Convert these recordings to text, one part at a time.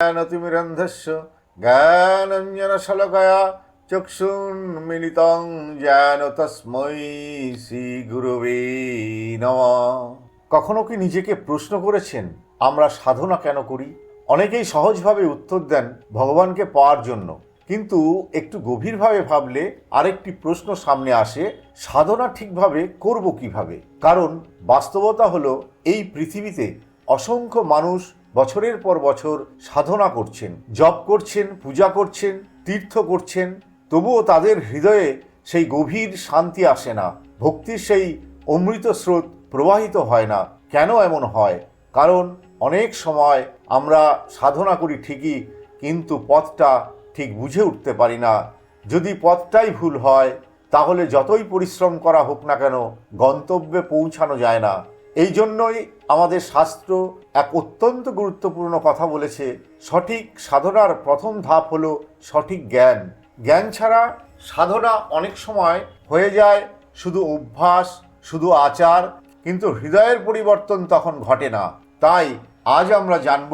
জ্ঞানতিমিরন্ধস্য জ্ঞানাঞ্জনশলাকয়া চক্ষুন্মিলিतं যেন তস্मै শ্রীগুরবে নমঃ। কখনো কি নিজেকে প্রশ্ন করেছেন আমরা সাধনা কেন করি? অনেকেই সহজভাবে উত্তর দেন ভগবানকে পাওয়ার জন্য, কিন্তু একটু গভীরভাবে ভাবলে আরেকটি প্রশ্ন সামনে আসে, সাধনা ঠিকভাবে করব কিভাবে? কারণ বাস্তবতা হলো এই পৃথিবীতে অসংখ্য মানুষ বছরের পর বছর সাধনা করছেন, জপ করছেন, পূজা করছেন, তীর্থ করছেন, তবুও তাদের হৃদয়ে সেই গভীর শান্তি আসে না, ভক্তির সেই অমৃত স্রোত প্রবাহিত হয় না। কেন এমন হয়? কারণ অনেক সময় আমরা সাধনা করি ঠিকই, কিন্তু পথটা ঠিক বুঝে উঠতে পারি না। যদি পথটাই ভুল হয় তাহলে যতই পরিশ্রম করা হোক না কেন গন্তব্যে পৌঁছানো যায় না। এই জন্যই আমাদের শাস্ত্র এক অত্যন্ত গুরুত্বপূর্ণ কথা বলেছে, সঠিক সাধনার প্রথম ধাপ হলো সঠিক জ্ঞান। জ্ঞান ছাড়া সাধনা অনেক সময় হয়ে যায় শুধু অভ্যাস, শুধু আচার, কিন্তু হৃদয়ের পরিবর্তন তখন ঘটে না। তাই আজ আমরা জানব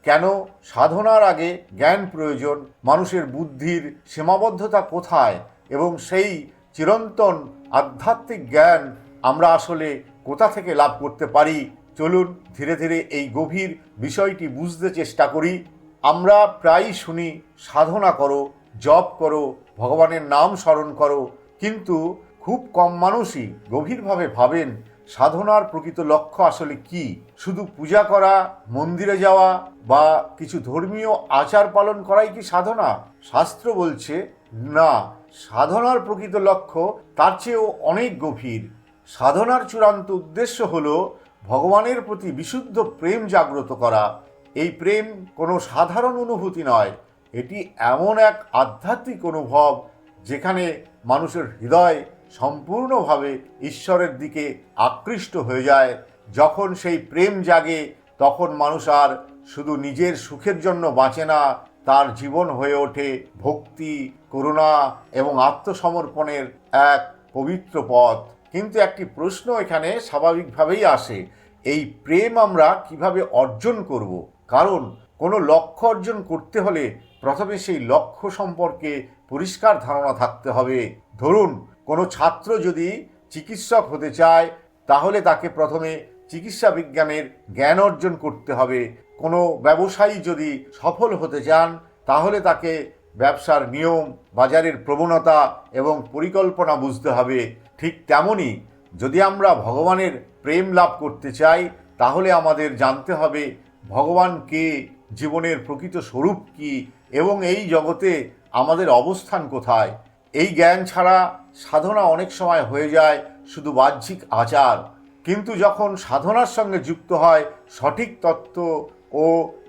কেন সাধনার আগে জ্ঞান প্রয়োজন, মানুষের বুদ্ধির সীমাবদ্ধতা কোথায়, এবং সেই চিরন্তন আধ্যাত্মিক জ্ঞান আমরা আসলে কোথা থেকে লাভ করতে পারি। চলুন ধীরে ধীরে এই গভীর বিষয়টি বুঝতে চেষ্টা করি। আমরা প্রায়ই শুনি সাধনা করো, জপ করো, ভগবানের নাম স্মরণ করো, কিন্তু খুব কম মানুষই গভীরভাবে ভাবেন সাধনার প্রকৃত লক্ষ্য আসলে কি। শুধু পূজা করা, মন্দিরে যাওয়া বা কিছু ধর্মীয় আচার পালন করাই কি সাধনা? শাস্ত্র বলছে না, সাধনার প্রকৃত লক্ষ্য তার চেয়েও অনেক গভীর। সাধনার চূড়ান্ত উদ্দেশ্য হল ভগবানের প্রতি বিশুদ্ধ প্রেম জাগ্রত করা। এই প্রেম কোনো সাধারণ অনুভূতি নয়, এটি এমন এক আধ্যাত্মিক অনুভব যেখানে মানুষের হৃদয় সম্পূর্ণভাবে ঈশ্বরের দিকে আকৃষ্ট হয়ে যায়। যখন সেই প্রেম জাগে তখন মানুষ আর শুধু নিজের সুখের জন্য বাঁচে না, তার জীবন হয়ে ওঠে ভক্তি, করুণা এবং আত্মসমর্পণের এক পবিত্র পথ। কিন্তু একটি প্রশ্ন এখানে স্বাভাবিকভাবেই আসে, এই প্রেম আমরা কিভাবে অর্জন করব? কারণ কোনো লক্ষ্য অর্জন করতে হলে প্রথমে সেই লক্ষ্য সম্পর্কে পরিষ্কার ধারণা থাকতে হবে। ধরুন কোনো ছাত্র যদি চিকিৎসক হতে চায় তাহলে তাকে প্রথমে চিকিৎসা বিজ্ঞানের জ্ঞান অর্জন করতে হবে। কোনো ব্যবসায়ী যদি সফল হতে চান তাহলে তাকে ব্যবসার নিয়ম, বাজারের প্রবণতা এবং পরিকল্পনা বুঝতে হবে। ঠিক তেমনই যদি আমরা ভগবানের প্রেম লাভ করতে চাই তাহলে আমাদের জানতে হবে ভগবান কে, জীবনের প্রকৃত স্বরূপ কি, এবং এই জগতে আমাদের অবস্থান কোথায়। এই জ্ঞান ছাড়া সাধনা অনেক সময় হয়ে যায় শুধু বাহ্যিক আচার, কিন্তু যখন সাধনার সঙ্গে যুক্ত হয় সঠিক তত্ত্ব ও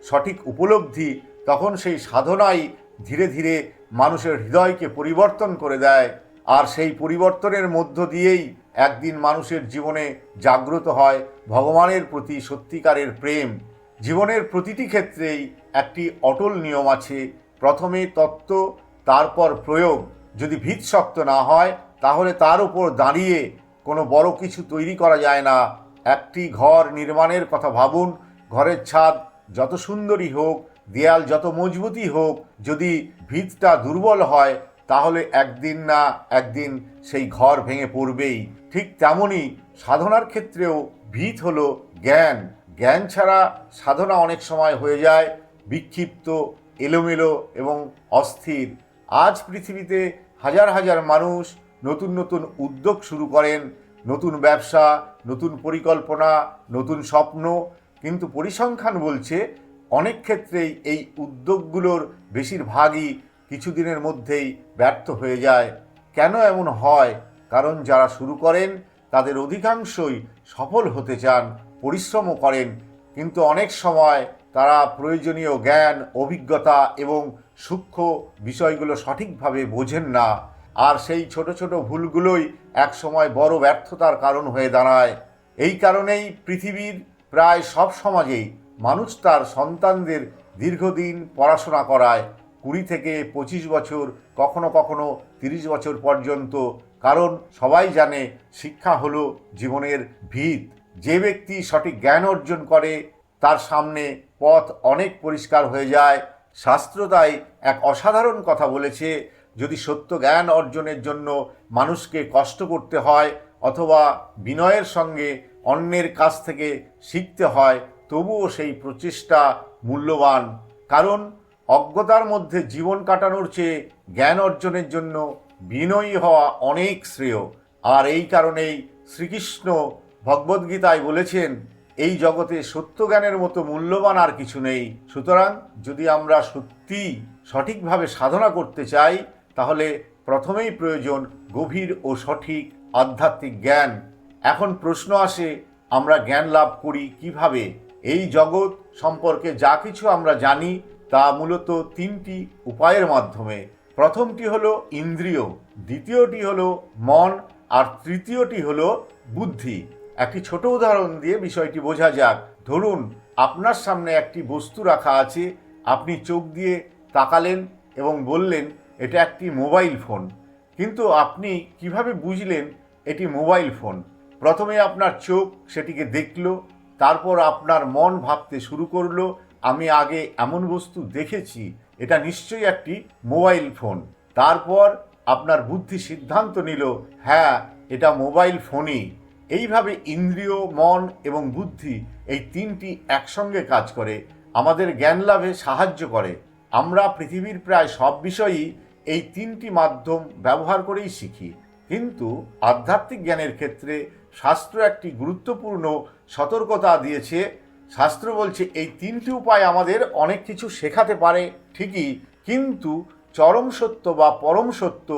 সঠিক উপলব্ধি, তখন সেই সাধনাই ধীরে ধীরে মানুষের হৃদয়কে পরিবর্তন করে দেয়। আর সেই পরিবর্তনের মধ্য দিয়েই একদিন মানুষের জীবনে জাগ্রত হয় ভগবানের প্রতি সত্যিকারের প্রেম। জীবনের প্রতিটি ক্ষেত্রেই একটি অটল নিয়ম আছে, প্রথমে তত্ত্ব, তারপর প্রয়োগ। যদি ভিত শক্ত না হয় তাহলে তার উপর দাঁড়িয়ে কোনো বড় কিছু তৈরি করা যায় না। একটি ঘর নির্মাণের কথা ভাবুন, ঘরের ছাদ যত সুন্দরই হোক, দেয়াল যত মজবুতই হোক, যদি ভিতটা দুর্বল হয় তাহলে একদিন না একদিন সেই ঘর ভেঙে পড়বেই। ঠিক তেমনই সাধনার ক্ষেত্রেও ভিত হলো জ্ঞান। জ্ঞান ছাড়া সাধনা অনেক সময় হয়ে যায় বিক্ষিপ্ত, এলোমেলো এবং অস্থির। আজ পৃথিবীতে হাজার হাজার মানুষ নতুন নতুন উদ্যোগ শুরু করেন, নতুন ব্যবসা, নতুন পরিকল্পনা, নতুন স্বপ্ন, কিন্তু পরিসংখ্যান বলছে অনেক ক্ষেত্রেই এই উদ্যোগগুলোর বেশিরভাগই কিছুদিনের মধ্যেই ব্যর্থ হয়ে যায়। কেন এমন হয়? কারণ যারা শুরু করেন তাদের অধিকাংশই সফল হতে চান, পরিশ্রমও করেন, কিন্তু অনেক সময় তারা প্রয়োজনীয় জ্ঞান, অভিজ্ঞতা এবং সূক্ষ্ম বিষয়গুলো সঠিকভাবে বোঝেন না। আর সেই ছোট ছোট ভুলগুলোই একসময় বড় ব্যর্থতার কারণ হয়ে দাঁড়ায়। এই কারণেই পৃথিবীর প্রায় সব সমাজেই মানুষ তার সন্তানদের দীর্ঘদিন পড়াশোনা করায়, 20 থেকে 25 বছর, কখনো কখনো 30 বছর পর্যন্ত। কারণ সবাই জানে শিক্ষা হলো জীবনের ভিত। যে ব্যক্তি সঠিক জ্ঞান অর্জন করে তার সামনে পথ অনেক পরিষ্কার হয়ে যায়। শাস্ত্র তাই এক অসাধারণ কথা বলেছে, যদি সত্য জ্ঞান অর্জনের জন্য মানুষকে কষ্ট করতে হয় অথবা বিনয়ের সঙ্গে অন্যের কাছ থেকে শিখতে হয়, তবুও সেই প্রচেষ্টা মূল্যবান। কারণ অজ্ঞতার মধ্যে জীবন কাটানোর চেয়ে জ্ঞান অর্জনের জন্য বিনয়ী হওয়া অনেক শ্রেয়। আর এই কারণেই শ্রীকৃষ্ণ ভগবদ্গীতায় বলেছেন, এই জগতে সত্য জ্ঞানের মতো মূল্যবান আর কিছু নেই। সুতরাং যদি আমরা সত্যিই সঠিকভাবে সাধনা করতে চাই, তাহলে প্রথমেই প্রয়োজন গভীর ও সঠিক আধ্যাত্মিক জ্ঞান। এখন প্রশ্ন আসে, আমরা জ্ঞান লাভ করি কিভাবে? এই জগৎ সম্পর্কে যা কিছু আমরা জানি তা মূলত তিনটি উপায়ের মাধ্যমে। প্রথমটি হলো ইন্দ্রিয়, দ্বিতীয়টি হলো মন, আর তৃতীয়টি হলো বুদ্ধি। একটি ছোট উদাহরণ দিয়ে বিষয়টি বোঝা যাক। ধরুন আপনার সামনে একটি বস্তু রাখা আছে, আপনি চোখ দিয়ে তাকালেন এবং বললেন এটা একটি মোবাইল ফোন। কিন্তু আপনি কিভাবে বুঝলেন এটি মোবাইল ফোন? প্রথমে আপনার চোখ সেটিকে দেখল, তারপর আপনার মন ভাবতে শুরু করলো, আমি আগে এমন বস্তু দেখেছি, এটা নিশ্চয়ই একটি মোবাইল ফোন। তারপর আপনার বুদ্ধি সিদ্ধান্ত নিল, হ্যাঁ এটা মোবাইল ফোনই। এইভাবে ইন্দ্রিয়, মন এবং বুদ্ধি এই তিনটি একসঙ্গে কাজ করে, আমাদের জ্ঞান লাভে সাহায্য করে। আমরা পৃথিবীর প্রায় সব বিষয়ই এই তিনটি মাধ্যম ব্যবহার করেই শিখি। কিন্তু আধ্যাত্মিক জ্ঞানের ক্ষেত্রে শাস্ত্র একটি গুরুত্বপূর্ণ সতর্কতা দিয়েছে। শাস্ত্র বলছে এই তিনটি উপায় আমাদের অনেক কিছু শেখাতে পারে ঠিকই, কিন্তু চরম সত্য বা পরম সত্য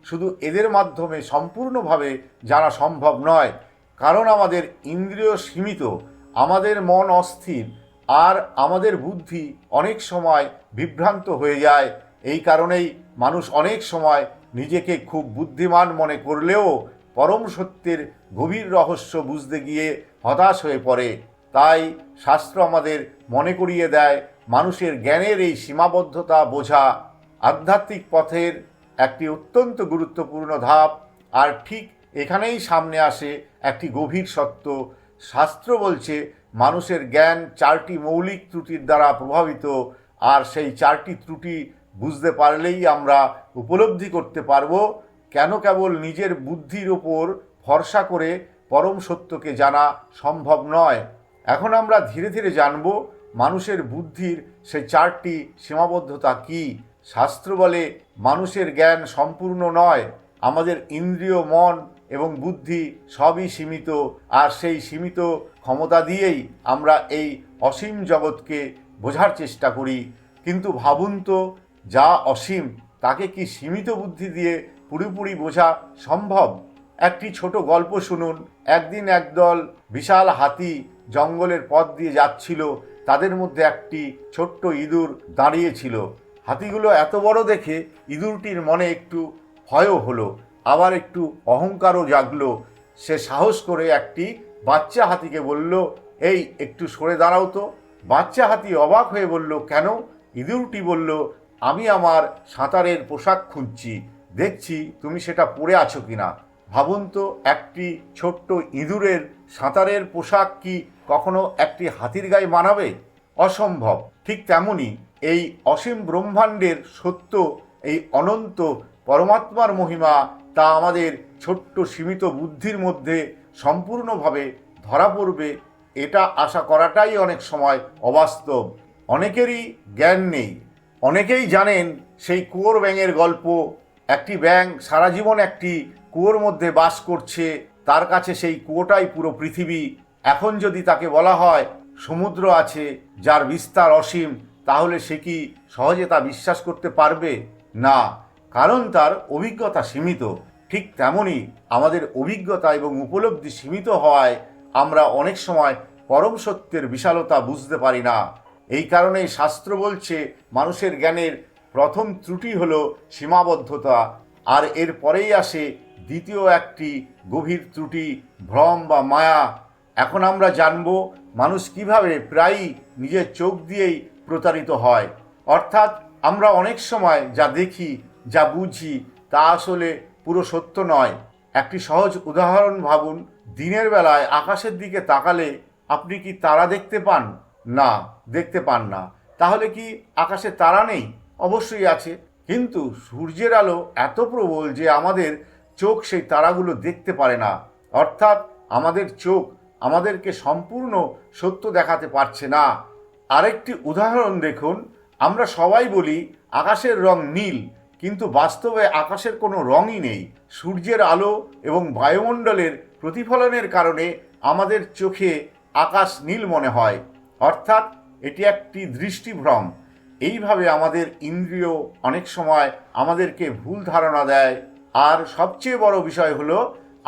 শুধু এদের মাধ্যমে সম্পূর্ণভাবে জানা সম্ভব নয়। কারণ আমাদের ইন্দ্রিয় সীমিত, আমাদের মন অস্থির, আর আমাদের বুদ্ধি অনেক সময় বিভ্রান্ত হয়ে যায়। এই কারণেই মানুষ অনেক সময় নিজেকে খুব বুদ্ধিমান মনে করলেও পরম সত্যের গভীর রহস্য বুঝতে গিয়ে হতাশ হয়ে পড়ে। তাই শাস্ত্র আমাদের মনে করিয়ে দেয়, মানুষের জ্ঞানের এই সীমাবদ্ধতা বোঝা আধ্যাত্মিক পথের একটি অত্যন্ত গুরুত্বপূর্ণ ধাপ। আর ঠিক এখানেই সামনে আসে একটি গভীর সত্য। শাস্ত্র বলছে মানুষের জ্ঞান চারটি মৌলিক ত্রুটির দ্বারা প্রভাবিত, আর সেই চারটি ত্রুটি বুঝতে পারলেই আমরা উপলব্ধি করতে পারবো কেন কেবল নিজের বুদ্ধির ওপর ভরসা করে পরম সত্যকে জানা সম্ভব নয়। এখন আমরা ধীরে ধীরে জানব মানুষের বুদ্ধির সেই চারটি সীমাবদ্ধতা কি। শাস্ত্র বলে মানুষের জ্ঞান সম্পূর্ণ নয়, আমাদের ইন্দ্রিয়, মন এবং বুদ্ধি সবই সীমিত, আর সেই সীমিত ক্ষমতা দিয়েই আমরা এই অসীম জগৎকে বোঝার চেষ্টা করি। কিন্তু ভাবুন তো, যা অসীম তাকে কি সীমিত বুদ্ধি দিয়ে পুরোপুরি বোঝা সম্ভব? একটি ছোট গল্প শুনুন। একদিন একদল বিশাল হাতি জঙ্গলের পথ দিয়ে যাচ্ছিল। তাদের মধ্যে একটি ছোট্ট ইঁদুর দাঁড়িয়েছিল। হাতিগুলো এত বড় দেখে ইঁদুরটির মনে একটু ভয়ও হলো, আবার একটু অহংকারও জাগলো। সে সাহস করে একটি বাচ্চা হাতিকে বলল, এই একটু সরে দাঁড়াও তো। বাচ্চা হাতি অবাক হয়ে বলল, কেন? ইঁদুরটি বলল, আমি আমার সাঁতারের পোশাক খুঁজছি, দেখছি তুমি সেটা পরে আছো কিনা। ভাবুন তো, একটি ছোট্ট ইঁদুরের সাঁতারের পোশাক কি কখনো একটি হাতির গায়ে মানাবে? অসম্ভব। ঠিক তেমনি এই অসীম ব্রহ্মাণ্ডের সত্য, এই অনন্ত পরমাত্মার মহিমা, তা আমাদের ছোট্ট সীমিত বুদ্ধির মধ্যে সম্পূর্ণভাবে ধরা পড়বে, এটা আশা করাটাই অনেক সময় অবাস্তব। অনেকেরই জ্ঞান নেই। অনেকেই জানেন সেই কুয়োর ব্যাঙের গল্প। একটি ব্যাঙ সারা জীবন একটি কুয়োর মধ্যে বাস করছে, তার কাছে সেই কুয়োটাই পুরো পৃথিবী। এখন যদি তাকে বলা হয় সমুদ্র আছে যার বিস্তার অসীম, তাহলে সে কি সহজে তা বিশ্বাস করতে পারবে? না, কারণ তার অভিজ্ঞতা সীমিত। ঠিক তেমনি আমাদের অভিজ্ঞতা এবং উপলব্ধি সীমিত হওয়ায় আমরা অনেক সময় পরম সত্যের বিশালতা বুঝতে পারি না। এই কারণেই শাস্ত্র বলছে মানুষের জ্ঞানের প্রথম ত্রুটি হলো সীমাবদ্ধতা, আর এর পরেই আসে দ্বিতীয় একটি গভীর ত্রুটি, ভ্রম বা মায়া। এখন আমরা জানব মানুষ কিভাবে প্রায়ই নিজের চোখ দিয়েই প্রতারিত হয়। অর্থাৎ আমরা অনেক সময় যা দেখি, যা বুঝি, তা আসলে পুরো সত্য নয়। একটি সহজ উদাহরণ ভাবুন। দিনের বেলায় আকাশের দিকে তাকালে আপনি কি তারা দেখতে পান? না, দেখতে পান না। তাহলে কি আকাশে তারা নেই? অবশ্যই আছে, কিন্তু সূর্যের আলো এত প্রবল যে আমাদের চোখ সেই তারাগুলো দেখতে পারে না। অর্থাৎ আমাদের চোখ আমাদেরকে সম্পূর্ণ সত্য দেখাতে পারছে না। আরেকটি উদাহরণ দেখুন, আমরা সবাই বলি আকাশের রং নীল, কিন্তু বাস্তবে আকাশের কোনো রঙই নেই। সূর্যের আলো এবং বায়ুমণ্ডলের প্রতিফলনের কারণে আমাদের চোখে আকাশ নীল মনে হয়। অর্থাৎ এটি একটি দৃষ্টিভ্রম। এইভাবে আমাদের ইন্দ্রিয় অনেক সময় আমাদেরকে ভুল ধারণা দেয়। আর সবচেয়ে বড় বিষয় হলো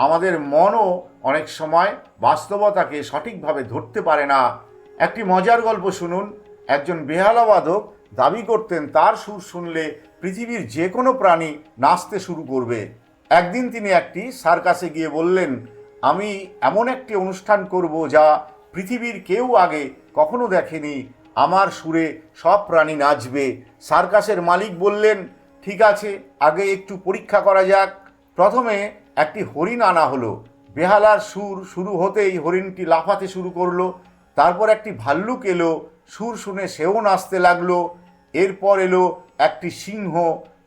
আমাদের মনও অনেক সময় বাস্তবতাকে সঠিকভাবে ধরতে পারে না। একটি মজার গল্প শুনুন। একজন বেহালাবাদক দাবি করতেন তার সুর শুনলে পৃথিবীর যে কোনো প্রাণী নাচতে শুরু করবে। একদিন তিনি একটি সার্কাসে গিয়ে বললেন, আমি এমন একটি অনুষ্ঠান করব যা পৃথিবীর কেউ আগে কখনো দেখেনি। আমার সুরে সব প্রাণী নাচবে। সার্কাসের মালিক বললেন, ঠিক আছে, আগে একটু পরীক্ষা করা যাক। প্রথমে একটি হরিণ আনা হলো। বেহালার সুর শুরু হতেই হরিণটি লাফাতে শুরু করলো। তারপর একটি ভাল্লুক এলো, সুর শুনে সেও নাচতে লাগলো। এরপর এলো একটি সিংহ,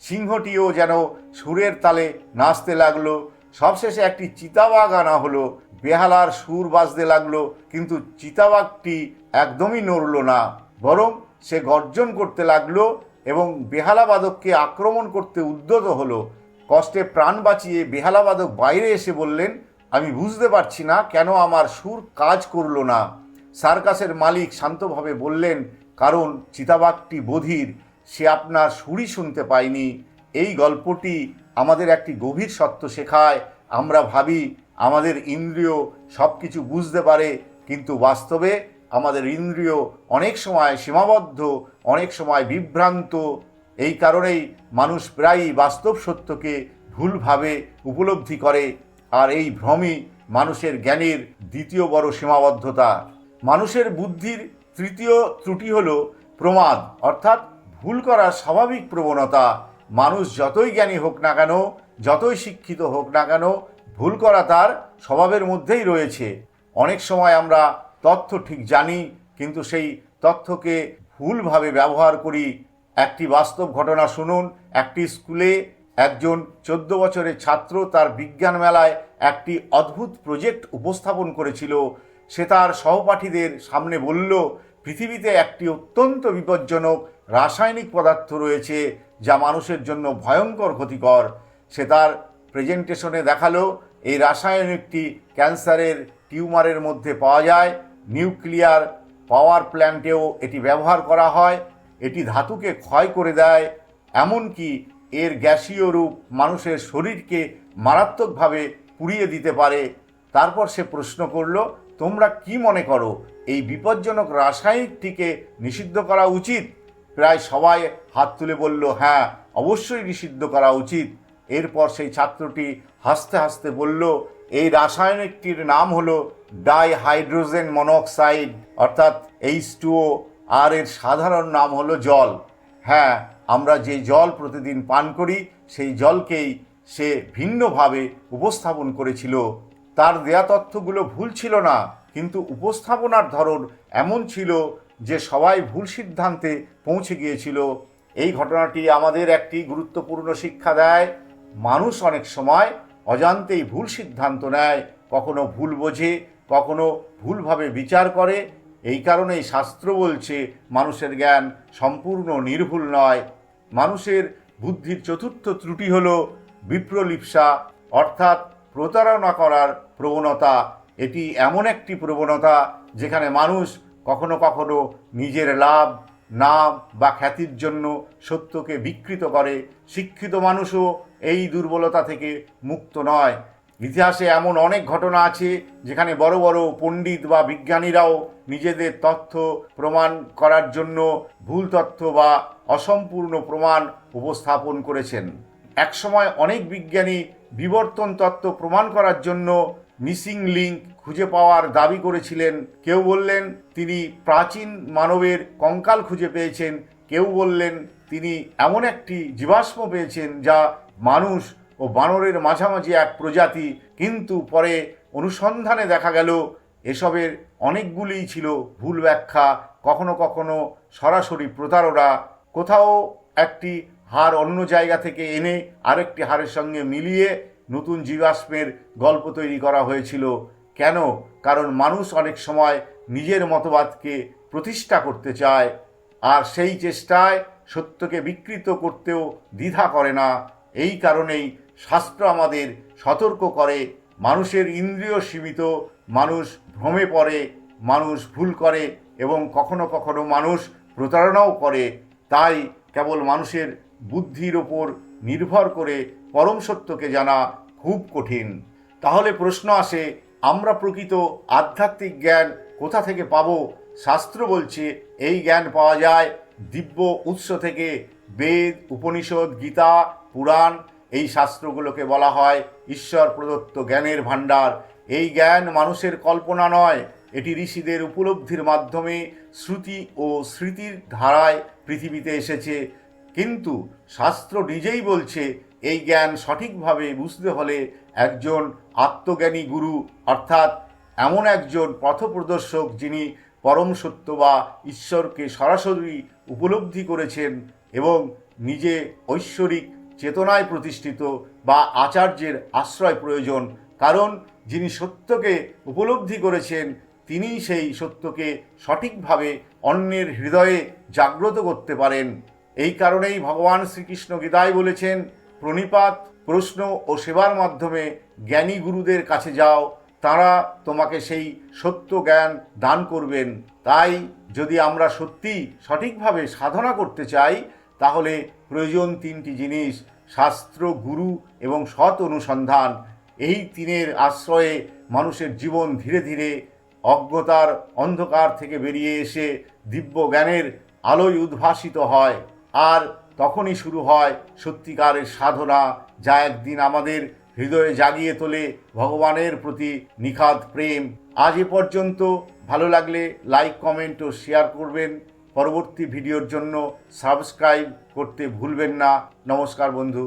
সিংহটিও যেন সুরের তালে নাচতে লাগলো। সবশেষে একটি চিতাবাঘ আনা হলো। বেহালার সুর বাজতে লাগলো, কিন্তু চিতাবাঘটি একদমই নড়ল না, বরং সে গর্জন করতে লাগলো এবং বেহালাবাদককে আক্রমণ করতে উদ্যত হলো। কষ্টে প্রাণ বাঁচিয়ে বেহালাবাদক বাইরে এসে বললেন, আমি বুঝতে পারছি না কেন আমার সুর কাজ করলো না। সার্কাসের মালিক শান্তভাবে বললেন, কারণ চিতাবাঘটি বধির, সে আপনার সুরই শুনতে পায়নি। এই গল্পটি আমাদের একটি গভীর সত্য শেখায়। আমরা ভাবি আমাদের ইন্দ্রিয় সব কিছু বুঝতে পারে, কিন্তু বাস্তবে আমাদের ইন্দ্রিয় অনেক সময় সীমাবদ্ধ, অনেক সময় বিভ্রান্ত। এই কারণেই মানুষ প্রায়ই বাস্তব সত্যকে ভুলভাবে উপলব্ধি করে, আর এই ভ্রমই মানুষের জ্ঞানের দ্বিতীয় বড় সীমাবদ্ধতা। মানুষের বুদ্ধির তৃতীয় ত্রুটি হল প্রমাদ, অর্থাৎ ভুল করার স্বাভাবিক প্রবণতা। মানুষ যতই জ্ঞানী হোক না কেন, যতই শিক্ষিত হোক না কেন, ভুল করা তার স্বভাবের মধ্যেই রয়েছে। অনেক সময় আমরা তথ্য ঠিক জানি, কিন্তু সেই তথ্যকে ভুলভাবে ব্যবহার করি। একটি বাস্তব ঘটনা শুনুন। একটি স্কুলে একজন 14 বছরের ছাত্র তার বিজ্ঞান মেলায় একটি অদ্ভুত প্রজেক্ট উপস্থাপন করেছিল। সে তার সহপাঠীদের সামনে বলল, পৃথিবীতে একটি অত্যন্ত বিপজ্জনক রাসায়নিক পদার্থ রয়েছে যা মানুষের জন্য ভয়ঙ্কর ক্ষতিকর। সে তার প্রেজেন্টেশনে দেখালো এই রাসায়নিকটি ক্যান্সারের টিউমারের মধ্যে পাওয়া যায়। নিউক্লিয়ার পাওয়ার প্ল্যান্টেও এটি ব্যবহার করা হয়। এটি ধাতুকে ক্ষয় করে দেয়, এমনকি এর গ্যাসীয় রূপ মানুষের শরীরকে মারাত্মকভাবে পুড়িয়ে দিতে পারে। তারপর সে প্রশ্ন করল, তোমরা কি মনে করো এই বিপজ্জনক রাসায়নিকটিকে নিষিদ্ধ করা উচিত? প্রায় সবাই হাত তুলে বলল, হ্যাঁ, অবশ্যই নিষিদ্ধ করা উচিত। এরপর সেই ছাত্রটি হাসতে হাসতে বলল, এই রাসায়নিকটির নাম হলো ডাইহাইড্রোজেন মনোক্সাইড, অর্থাৎ H2O, আর এর সাধারণ নাম হলো জল। হ্যাঁ, আমরা যে জল প্রতিদিন পান করি সেই জলকেই সে ভিন্নভাবে উপস্থাপন করেছিল। তার দেয়া তথ্যগুলো ভুল ছিল না, কিন্তু উপস্থাপনার ধরন এমন ছিল যে সবাই ভুল সিদ্ধান্তে পৌঁছে গিয়েছিল। এই ঘটনাটি আমাদের একটি গুরুত্বপূর্ণ শিক্ষা দেয়। মানুষ অনেক সময় অজান্তেই ভুল সিদ্ধান্ত নেয়, কখনো ভুল বোঝে, কখনো ভুলভাবে বিচার করে। এই কারণেই শাস্ত্র বলছে মানুষের জ্ঞান সম্পূর্ণ নির্ভুল নয়। মানুষের বুদ্ধির চতুর্থ ত্রুটি হল বিপ্রলিপ্সা, অর্থাৎ প্রতারণা করার প্রবণতা। এটি এমন একটি প্রবণতা যেখানে মানুষ কখনো কখনো নিজের লাভ, নাম বা খ্যাতির জন্য সত্যকে বিকৃত করে। শিক্ষিত মানুষও এই দুর্বলতা থেকে মুক্ত নয়। ইতিহাসে এমন অনেক ঘটনা আছে যেখানে বড় বড় পণ্ডিত বা বিজ্ঞানীরাও নিজেদের তথ্য প্রমাণ করার জন্য ভুল তথ্য বা অসম্পূর্ণ প্রমাণ উপস্থাপন করেছেন। একসময় অনেক বিজ্ঞানী বিবর্তন তত্ত্ব প্রমাণ করার জন্য মিসিং লিঙ্ক খুঁজে পাওয়ার দাবি করেছিলেন। কেউ বললেন তিনি প্রাচীন মানবের কঙ্কাল খুঁজে পেয়েছেন, কেউ বললেন তিনি এমন একটি জীবাশ্ম পেয়েছেন যা মানুষ ও বানরের মাঝামাঝি এক প্রজাতি। কিন্তু পরে অনুসন্ধানে দেখা গেল এসবের অনেকগুলিই ছিল ভুল ব্যাখ্যা, কখনো কখনো সরাসরি প্রতারণা, কোথাও একটি হার অন্য জায়গা থেকে এনে আরেকটি হারের সঙ্গে মিলিয়ে নতুন জীবাশ্মের গল্প তৈরি করা হয়েছিল। কেন? কারণ মানুষ অনেক সময় নিজের মতবাদকে প্রতিষ্ঠা করতে চায়, আর সেই চেষ্টায় সত্যকে বিকৃত করতেও দ্বিধা করে না। এই কারণেই শাস্ত্র আমাদের সতর্ক করে, মানুষের ইন্দ্রিয় সীমিত, মানুষ ভ্রমে পড়ে, মানুষ ভুল করে এবং কখনো কখনো মানুষ প্রতারণাও করে। তাই কেবল মানুষের বুদ্ধির ওপর নির্ভর করে পরম সত্যকে জানা খুব কঠিন। তাহলে প্রশ্ন আসে, আমরা প্রকৃত আধ্যাত্মিক জ্ঞান কোথা থেকে পাব? শাস্ত্র বলছে এই জ্ঞান পাওয়া যায় দিব্য উৎস থেকে। বেদ, উপনিষদ, গীতা, পুরাণ, এই শাস্ত্রগুলোকে বলা হয় ঈশ্বর প্রদত্ত জ্ঞানের ভাণ্ডার। এই জ্ঞান মানুষের কল্পনা নয়, এটি ঋষিদের উপলব্ধির মাধ্যমে শ্রুতি ও স্মৃতির ধারায় পৃথিবীতে এসেছে। কিন্তু শাস্ত্র নিজেই বলছে এই জ্ঞান সঠিকভাবে বুঝতে হলে একজন আত্মজ্ঞানী গুরু, অর্থাৎ এমন একজন পথপ্রদর্শক যিনি পরম সত্য বা ঈশ্বরকে সরাসরি উপলব্ধি করেছেন এবং নিজে ঐশ্বরিক চেতনায় প্রতিষ্ঠিত, বা আচার্যের আশ্রয় প্রয়োজন। কারণ যিনি সত্যকে উপলব্ধি করেছেন তিনিই সেই সত্যকে সঠিকভাবে অন্যের হৃদয়ে জাগ্রত করতে পারেন। এই কারণেই ভগবান শ্রীকৃষ্ণ গীতায় বলেছেন, প্রণিপাত, প্রশ্ন ও সেবার মাধ্যমে জ্ঞানী গুরুদের কাছে যাও, তারা তোমাকে সেই সত্য জ্ঞান দান করবেন। তাই যদি আমরা সত্যি সঠিকভাবে সাধনা করতে চাই তাহলে প্রয়োজন তিনটি জিনিস: শাস্ত্র, গুরু এবং সৎ অনুসন্ধান। এই তিনের আশ্রয়ে মানুষের জীবন ধীরে ধীরে অজ্ঞতার অন্ধকার থেকে বেরিয়ে এসে দিব্য জ্ঞানের আলোয় উদ্ভাসিত হয়। আর তখনই শুরু হয় সত্যিকারের সাধনা, যা একদিন আমাদের হৃদয়ে জাগিয়ে তোলে ভগবানের প্রতি নিখাদ প্রেম। আজ এ পর্যন্ত। ভালো লাগলে লাইক, কমেন্ট ও শেয়ার করবেন। পরবর্তী ভিডিওর জন্য সাবস্ক্রাইব করতে ভুলবেন না। নমস্কার বন্ধু।